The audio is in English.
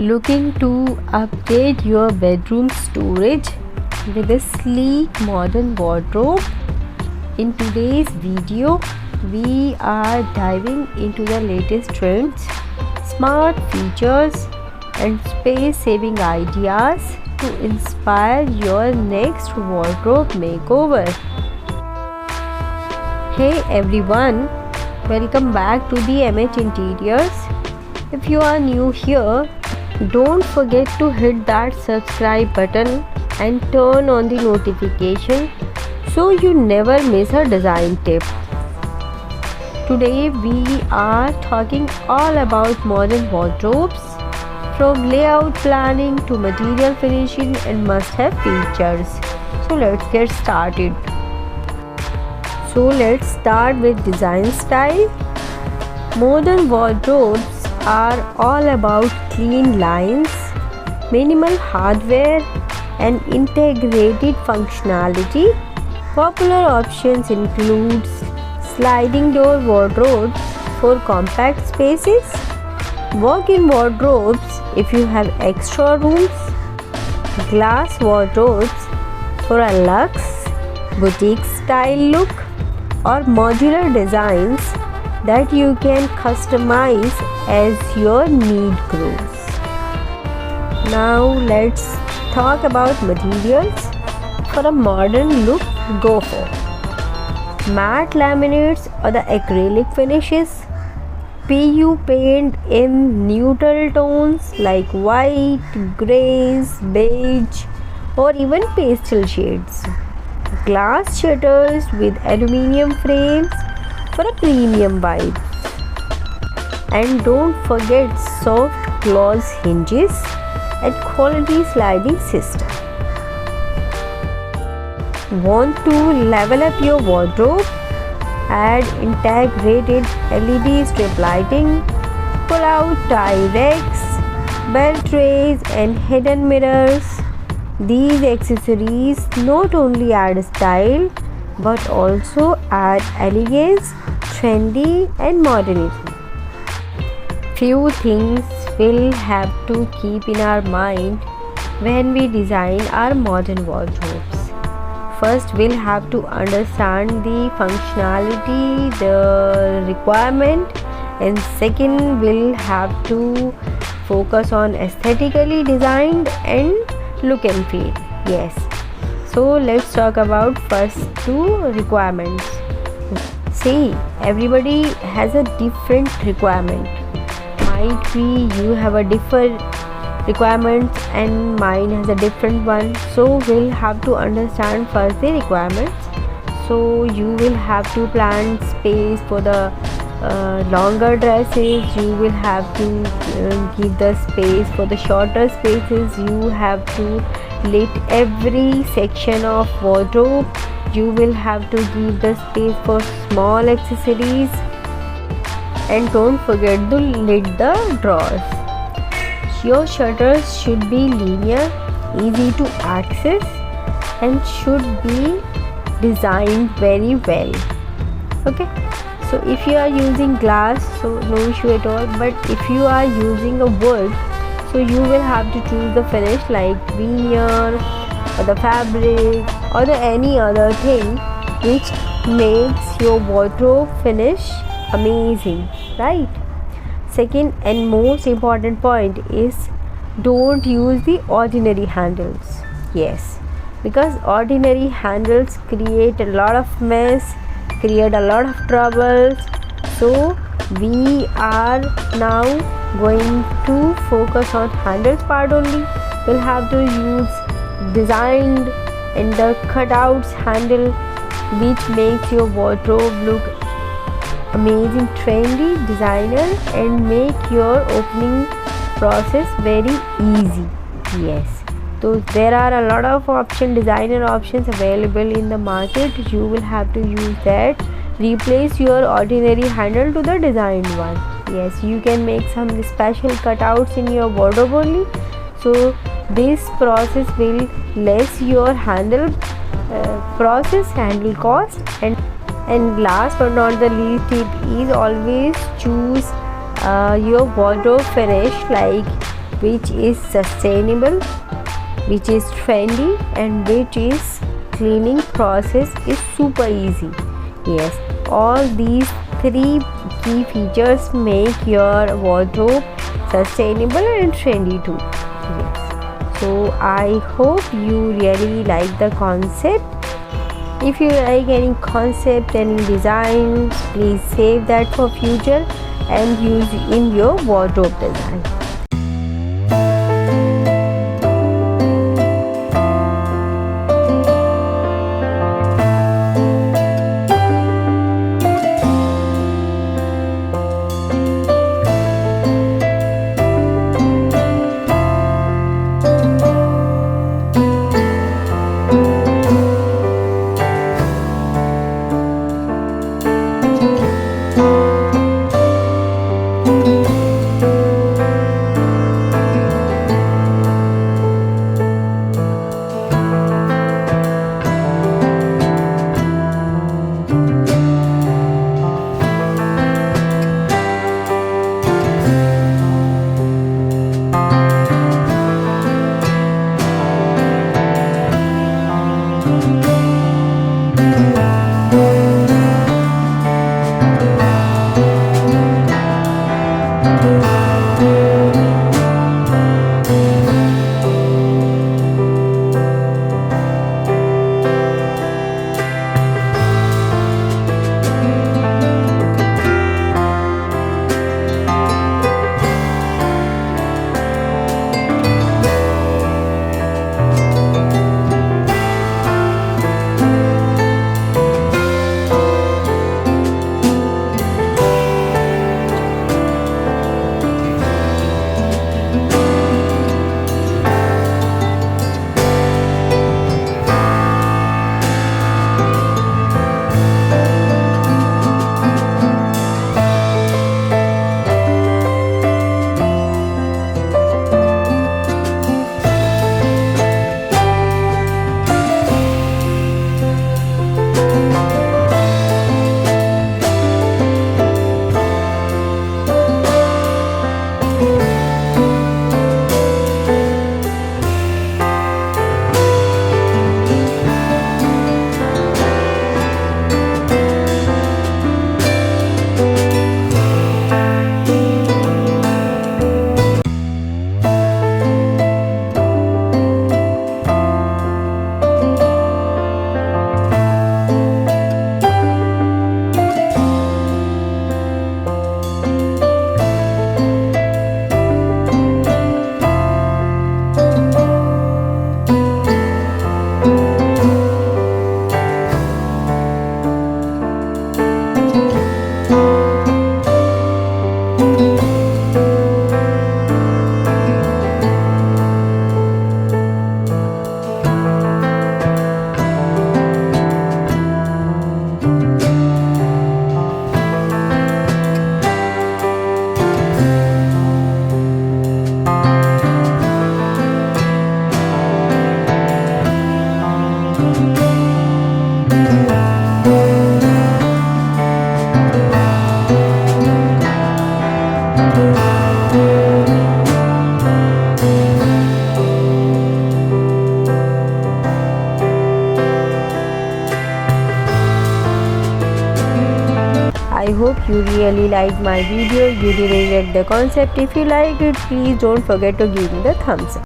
Looking to update your bedroom storage with a sleek modern wardrobe? In today's video, we are diving into the latest trends, smart features, and space-saving ideas to inspire your next wardrobe makeover. Hey everyone, welcome back to the MH Interiors. If you are new here, don't forget to hit that subscribe button and turn on the notification so you never miss a design tip. Today we are talking all about modern wardrobes, from layout planning to material finishing and must-have features. So let's get started. So let's start with design style. Modern wardrobes are all about clean lines, minimal hardware, and integrated functionality. Popular options include sliding door wardrobes for compact spaces, walk-in wardrobes if you have extra rooms, glass wardrobes for a luxe, boutique style look, or modular designs that you can customize as your need grows. Now let's talk about materials. For a modern look, go for matte laminates or the acrylic finishes, PU paint in neutral tones like white, grays, beige, or even pastel shades, glass shutters with aluminium frames for a premium vibe. And don't forget soft close hinges and quality sliding system. Want to level up your wardrobe? Add integrated LED strip lighting, pull-out tie racks, belt trays, and hidden mirrors. These accessories not only add style but also add elegance, trendy, and modernity. Few things we'll have to keep in our mind when we design our modern wardrobes. First, we'll have to understand the functionality, the requirement, and second, we'll have to focus on aesthetically designed and look and feel. Yes. So let's talk about first two requirements. See, everybody has a different requirement. Might be you have a different requirement and mine has a different one. So we'll have to understand first the requirements. So you will have to plan space for the longer dresses. You will have to give the space for the shorter spaces. You have to lit every section of wardrobe. You will have to give the space for small accessories, and don't forget to lid the drawers. Your shutters should be linear, easy to access, and should be designed very well. Okay, so if you are using glass, so no issue at all, but if you are using a wood, so you will have to choose the finish like veneer or the fabric or the any other thing which makes your wardrobe finish amazing, right? Second and most important point is don't use the ordinary handles. Yes, because ordinary handles create a lot of mess, create a lot of troubles. So we are now going to focus on handles part only. We'll have to use designed and the cutouts handle which makes your wardrobe look amazing, trendy, designer, and make your opening process very easy. Yes, so there are a lot of designer options available in the market. You will have to use that. Replace your ordinary handle to the designed one. Yes, you can make some special cutouts in your wardrobe only. So this process will less your handle cost. And last but not the least, it is always choose your wardrobe finish like which is sustainable, which is trendy, and which is cleaning process is super easy. Yes, all these three key features make your wardrobe sustainable and trendy too. Yes, so I hope you really like the concept. If you like any concept, any designs, please save that for future and use in your wardrobe design. I hope you really liked my video. You really like the concept. If you liked it, please don't forget to give me the thumbs up.